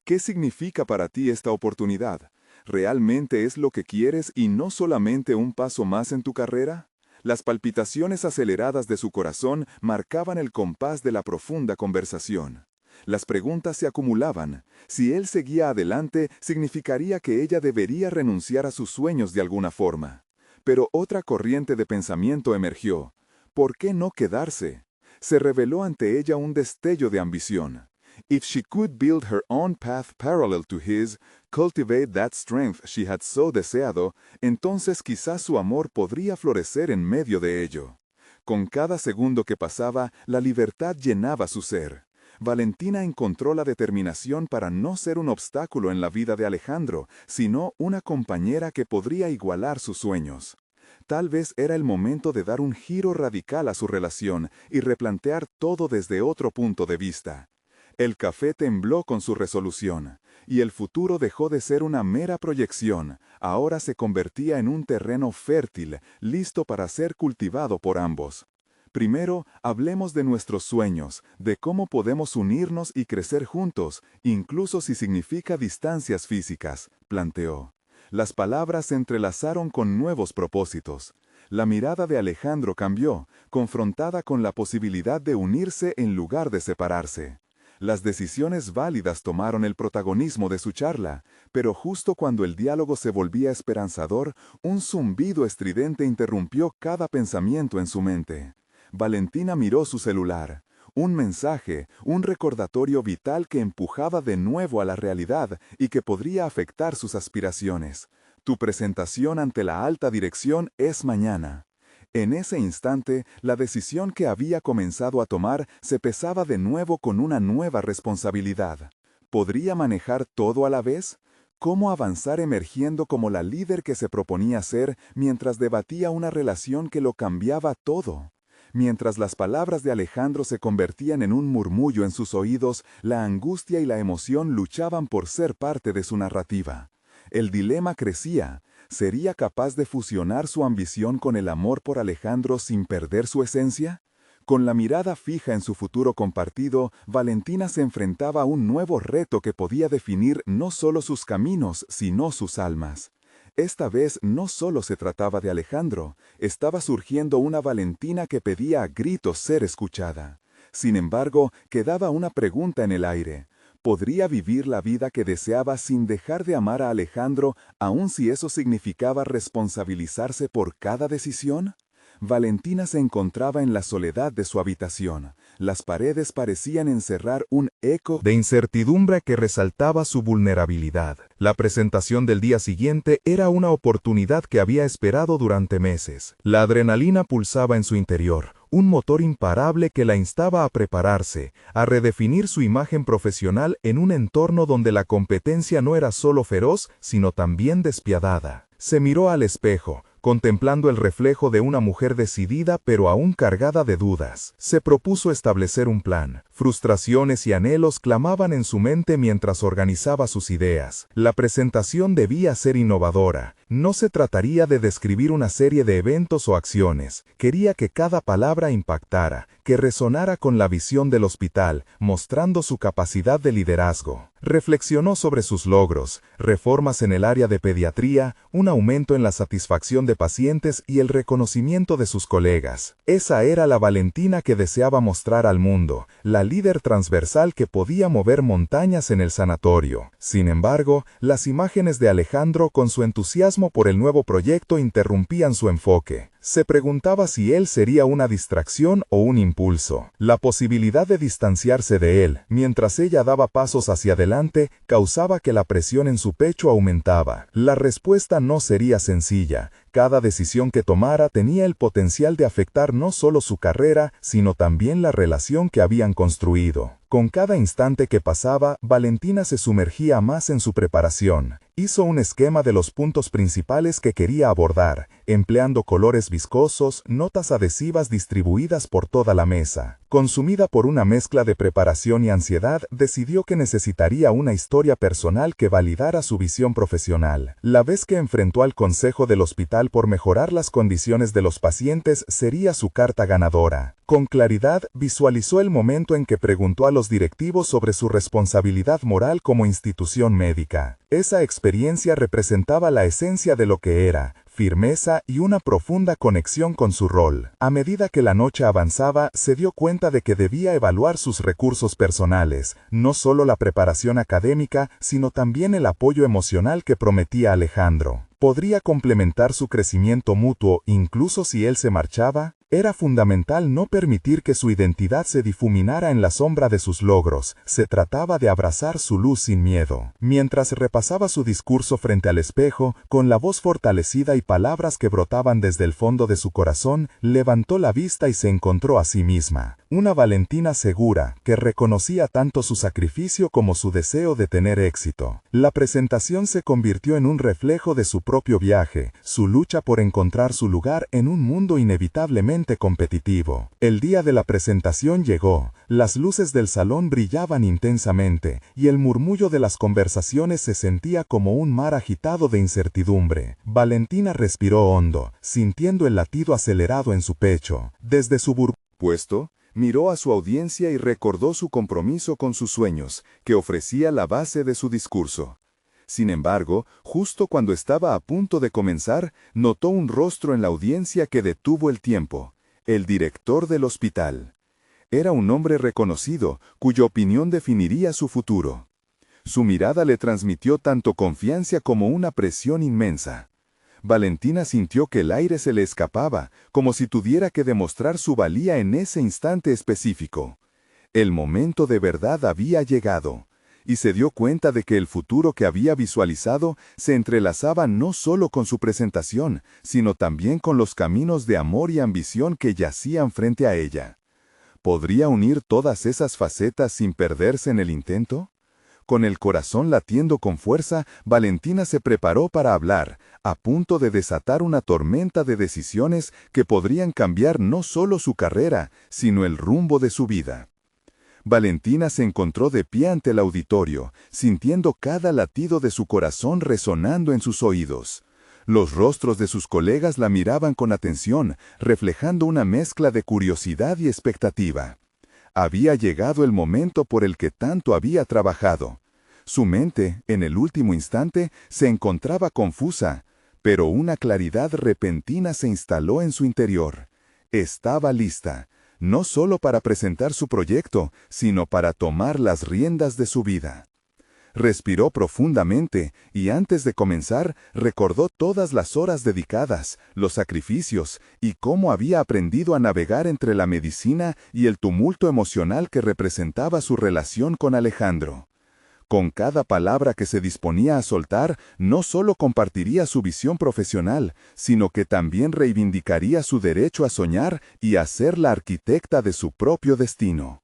¿Qué significa para ti esta oportunidad? ¿Realmente es lo que quieres y no solamente un paso más en tu carrera? Las palpitaciones aceleradas de su corazón marcaban el compás de la profunda conversación. Las preguntas se acumulaban. Si él seguía adelante, significaría que ella debería renunciar a sus sueños de alguna forma. Pero otra corriente de pensamiento emergió. ¿Por qué no quedarse? Se reveló ante ella un destello de ambición. If she could build her own path parallel to his, cultivate that strength she had so deseado, entonces quizás su amor podría florecer en medio de ello. Con cada segundo que pasaba, la libertad llenaba su ser. Valentina encontró la determinación para no ser un obstáculo en la vida de Alejandro, sino una compañera que podría igualar sus sueños. Tal vez era el momento de dar un giro radical a su relación y replantear todo desde otro punto de vista. El café tembló con su resolución, y el futuro dejó de ser una mera proyección, ahora se convertía en un terreno fértil, listo para ser cultivado por ambos. Primero, hablemos de nuestros sueños, de cómo podemos unirnos y crecer juntos, incluso si significa distancias físicas, planteó. Las palabras se entrelazaron con nuevos propósitos. La mirada de Alejandro cambió, confrontada con la posibilidad de unirse en lugar de separarse. Las decisiones válidas tomaron el protagonismo de su charla, pero justo cuando el diálogo se volvía esperanzador, un zumbido estridente interrumpió cada pensamiento en su mente. Valentina miró su celular. Un mensaje, un recordatorio vital que empujaba de nuevo a la realidad y que podría afectar sus aspiraciones. Tu presentación ante la alta dirección es mañana. En ese instante, la decisión que había comenzado a tomar se pesaba de nuevo con una nueva responsabilidad. ¿Podría manejar todo a la vez? ¿Cómo avanzar emergiendo como la líder que se proponía ser mientras debatía una relación que lo cambiaba todo? Mientras las palabras de Alejandro se convertían en un murmullo en sus oídos, la angustia y la emoción luchaban por ser parte de su narrativa. El dilema crecía. ¿Sería capaz de fusionar su ambición con el amor por Alejandro sin perder su esencia? Con la mirada fija en su futuro compartido, Valentina se enfrentaba a un nuevo reto que podía definir no solo sus caminos, sino sus almas. Esta vez no solo se trataba de Alejandro, estaba surgiendo una Valentina que pedía a gritos ser escuchada. Sin embargo, quedaba una pregunta en el aire. ¿Podría vivir la vida que deseaba sin dejar de amar a Alejandro, aun si eso significaba responsabilizarse por cada decisión? Valentina se encontraba en la soledad de su habitación. Las paredes parecían encerrar un eco de incertidumbre que resaltaba su vulnerabilidad. La presentación del día siguiente era una oportunidad que había esperado durante meses. La adrenalina pulsaba en su interior, un motor imparable que la instaba a prepararse, a redefinir su imagen profesional en un entorno donde la competencia no era solo feroz, sino también despiadada. Se miró al espejo, contemplando el reflejo de una mujer decidida pero aún cargada de dudas. Se propuso establecer un plan. Frustraciones y anhelos clamaban en su mente mientras organizaba sus ideas. La presentación debía ser innovadora. No se trataría de describir una serie de eventos o acciones. Quería que cada palabra impactara, que resonara con la visión del hospital, mostrando su capacidad de liderazgo. Reflexionó sobre sus logros, reformas en el área de pediatría, un aumento en la satisfacción de pacientes y el reconocimiento de sus colegas. Esa era la Valentina que deseaba mostrar al mundo, la líder transversal que podía mover montañas en el sanatorio. Sin embargo, las imágenes de Alejandro con su entusiasmo entusiasmo por el nuevo proyecto interrumpían su enfoque. Se preguntaba si él sería una distracción o un impulso. La posibilidad de distanciarse de él, mientras ella daba pasos hacia adelante, causaba que la presión en su pecho aumentaba. La respuesta no sería sencilla. Cada decisión que tomara tenía el potencial de afectar no solo su carrera, sino también la relación que habían construido. Con cada instante que pasaba, Valentina se sumergía más en su preparación. Hizo un esquema de los puntos principales que quería abordar, empleando colores viscosos, notas adhesivas distribuidas por toda la mesa. Consumida por una mezcla de preparación y ansiedad, decidió que necesitaría una historia personal que validara su visión profesional. La vez que enfrentó al consejo del hospital por mejorar las condiciones de los pacientes sería su carta ganadora. Con claridad, visualizó el momento en que preguntó a los directivos sobre su responsabilidad moral como institución médica. Esa experiencia representaba la esencia de lo que era, firmeza y una profunda conexión con su rol. A medida que la noche avanzaba, se dio cuenta de que debía evaluar sus recursos personales, no solo la preparación académica, sino también el apoyo emocional que prometía Alejandro. ¿Podría complementar su crecimiento mutuo incluso si él se marchaba? Era fundamental no permitir que su identidad se difuminara en la sombra de sus logros. Se trataba de abrazar su luz sin miedo. Mientras repasaba su discurso frente al espejo, con la voz fortalecida y palabras que brotaban desde el fondo de su corazón, levantó la vista y se encontró a sí misma. Una Valentina segura, que reconocía tanto su sacrificio como su deseo de tener éxito. La presentación se convirtió en un reflejo de su propio viaje, su lucha por encontrar su lugar en un mundo inevitablemente competitivo. El día de la presentación llegó, las luces del salón brillaban intensamente, y el murmullo de las conversaciones se sentía como un mar agitado de incertidumbre. Valentina respiró hondo, sintiendo el latido acelerado en su pecho. Desde su puesto, miró a su audiencia y recordó su compromiso con sus sueños, que ofrecía la base de su discurso. Sin embargo, justo cuando estaba a punto de comenzar, notó un rostro en la audiencia que detuvo el tiempo. El director del hospital. Era un hombre reconocido, cuya opinión definiría su futuro. Su mirada le transmitió tanto confianza como una presión inmensa. Valentina sintió que el aire se le escapaba, como si tuviera que demostrar su valía en ese instante específico. El momento de verdad había llegado, y se dio cuenta de que el futuro que había visualizado se entrelazaba no solo con su presentación, sino también con los caminos de amor y ambición que yacían frente a ella. ¿Podría unir todas esas facetas sin perderse en el intento? Con el corazón latiendo con fuerza, Valentina se preparó para hablar, a punto de desatar una tormenta de decisiones que podrían cambiar no solo su carrera, sino el rumbo de su vida. Valentina se encontró de pie ante el auditorio, sintiendo cada latido de su corazón resonando en sus oídos. Los rostros de sus colegas la miraban con atención, reflejando una mezcla de curiosidad y expectativa. Había llegado el momento por el que tanto había trabajado. Su mente, en el último instante, se encontraba confusa, pero una claridad repentina se instaló en su interior. Estaba lista, no solo para presentar su proyecto, sino para tomar las riendas de su vida. Respiró profundamente y antes de comenzar recordó todas las horas dedicadas, los sacrificios y cómo había aprendido a navegar entre la medicina y el tumulto emocional que representaba su relación con Alejandro. Con cada palabra que se disponía a soltar, no solo compartiría su visión profesional, sino que también reivindicaría su derecho a soñar y a ser la arquitecta de su propio destino.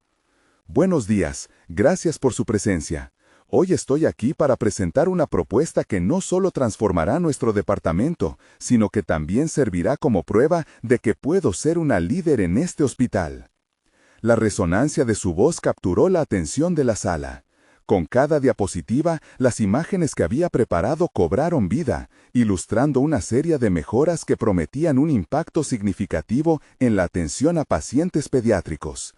Buenos días, gracias por su presencia. Hoy estoy aquí para presentar una propuesta que no solo transformará nuestro departamento, sino que también servirá como prueba de que puedo ser una líder en este hospital. La resonancia de su voz capturó la atención de la sala. Con cada diapositiva, las imágenes que había preparado cobraron vida, ilustrando una serie de mejoras que prometían un impacto significativo en la atención a pacientes pediátricos.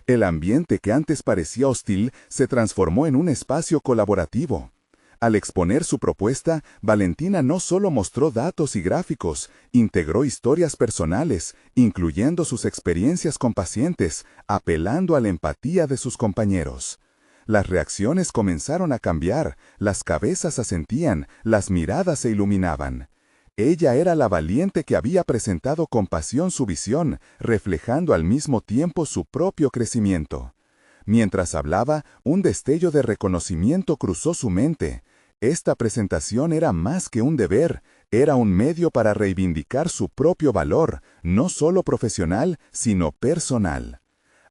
El ambiente que antes parecía hostil se transformó en un espacio colaborativo. Al exponer su propuesta, Valentina no solo mostró datos y gráficos, integró historias personales, incluyendo sus experiencias con pacientes, apelando a la empatía de sus compañeros. Las reacciones comenzaron a cambiar, las cabezas asentían, las miradas se iluminaban. Ella era la valiente que había presentado con pasión su visión, reflejando al mismo tiempo su propio crecimiento. Mientras hablaba, un destello de reconocimiento cruzó su mente. Esta presentación era más que un deber, era un medio para reivindicar su propio valor, no solo profesional, sino personal.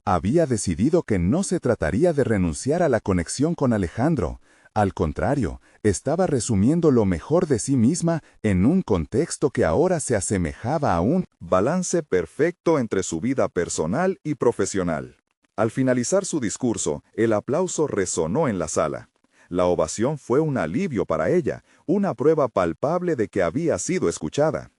Había decidido que no se trataría de renunciar a la conexión con Alejandro. Al contrario, estaba resumiendo lo mejor de sí misma en un contexto que ahora se asemejaba a un balance perfecto entre su vida personal y profesional. Al finalizar su discurso, el aplauso resonó en la sala. La ovación fue un alivio para ella, una prueba palpable de que había sido escuchada.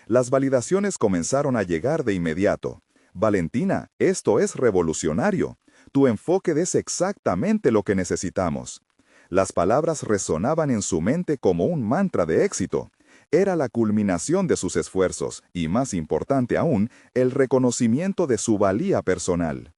Las validaciones comenzaron a llegar de inmediato. Valentina, esto es revolucionario. Tu enfoque es exactamente lo que necesitamos. Las palabras resonaban en su mente como un mantra de éxito. Era la culminación de sus esfuerzos y, más importante aún, el reconocimiento de su valía personal.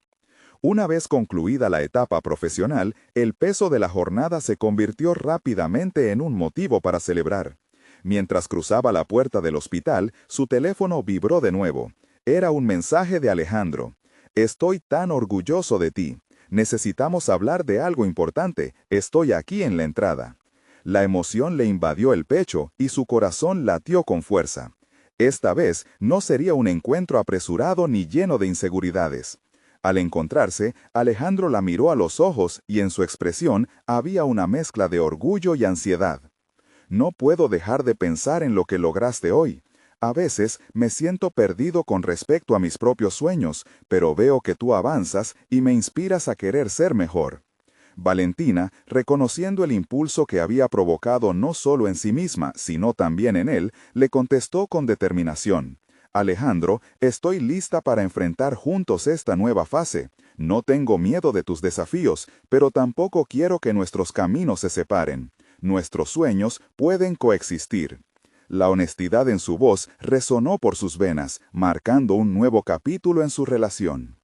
Una vez concluida la etapa profesional, el peso de la jornada se convirtió rápidamente en un motivo para celebrar. Mientras cruzaba la puerta del hospital, su teléfono vibró de nuevo. Era un mensaje de Alejandro. «Estoy tan orgulloso de ti. Necesitamos hablar de algo importante. Estoy aquí en la entrada». La emoción le invadió el pecho y su corazón latió con fuerza. Esta vez no sería un encuentro apresurado ni lleno de inseguridades. Al encontrarse, Alejandro la miró a los ojos y en su expresión había una mezcla de orgullo y ansiedad. «No puedo dejar de pensar en lo que lograste hoy. A veces me siento perdido con respecto a mis propios sueños, pero veo que tú avanzas y me inspiras a querer ser mejor». Valentina, reconociendo el impulso que había provocado no solo en sí misma, sino también en él, le contestó con determinación. «Alejandro, estoy lista para enfrentar juntos esta nueva fase. No tengo miedo de tus desafíos, pero tampoco quiero que nuestros caminos se separen. Nuestros sueños pueden coexistir». La honestidad en su voz resonó por sus venas, marcando un nuevo capítulo en su relación.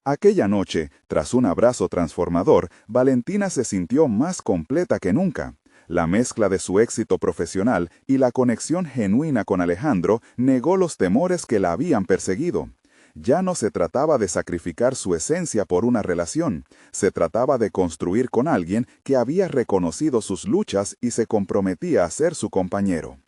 Aquella noche, tras un abrazo transformador, Valentina se sintió más completa que nunca. La mezcla de su éxito profesional y la conexión genuina con Alejandro negó los temores que la habían perseguido. Ya no se trataba de sacrificar su esencia por una relación, se trataba de construir con alguien que había reconocido sus luchas y se comprometía a ser su compañero.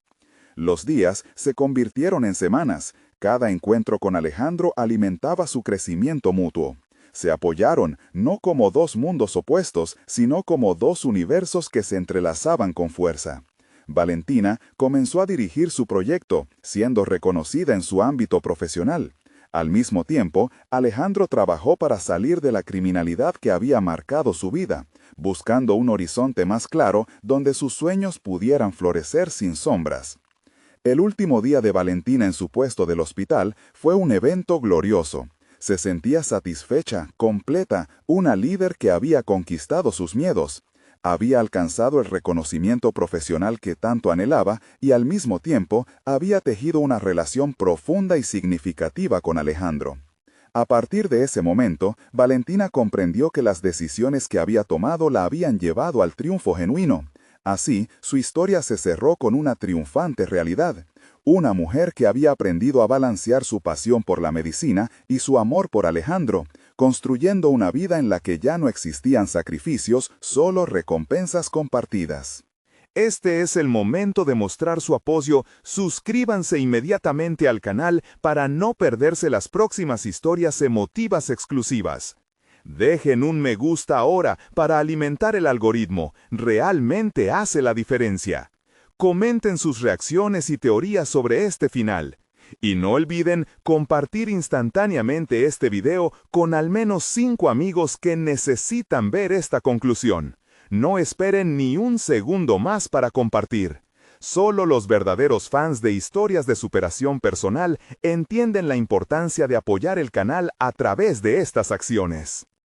Los días se convirtieron en semanas. Cada encuentro con Alejandro alimentaba su crecimiento mutuo. Se apoyaron, no como dos mundos opuestos, sino como dos universos que se entrelazaban con fuerza. Valentina comenzó a dirigir su proyecto, siendo reconocida en su ámbito profesional. Al mismo tiempo, Alejandro trabajó para salir de la criminalidad que había marcado su vida, buscando un horizonte más claro donde sus sueños pudieran florecer sin sombras. El último día de Valentina en su puesto del hospital fue un evento glorioso. Se sentía satisfecha, completa, una líder que había conquistado sus miedos. Había alcanzado el reconocimiento profesional que tanto anhelaba y al mismo tiempo había tejido una relación profunda y significativa con Alejandro. A partir de ese momento, Valentina comprendió que las decisiones que había tomado la habían llevado al triunfo genuino. Así, su historia se cerró con una triunfante realidad. Una mujer que había aprendido a balancear su pasión por la medicina y su amor por Alejandro, construyendo una vida en la que ya no existían sacrificios, solo recompensas compartidas. Este es el momento de mostrar su apoyo. Suscríbanse inmediatamente al canal para no perderse las próximas historias emotivas exclusivas. Dejen un me gusta ahora para alimentar el algoritmo. Realmente hace la diferencia. Comenten sus reacciones y teorías sobre este final. Y no olviden compartir instantáneamente este video con al menos 5 amigos que necesitan ver esta conclusión. No esperen ni un segundo más para compartir. Solo los verdaderos fans de historias de superación personal entienden la importancia de apoyar el canal a través de estas acciones.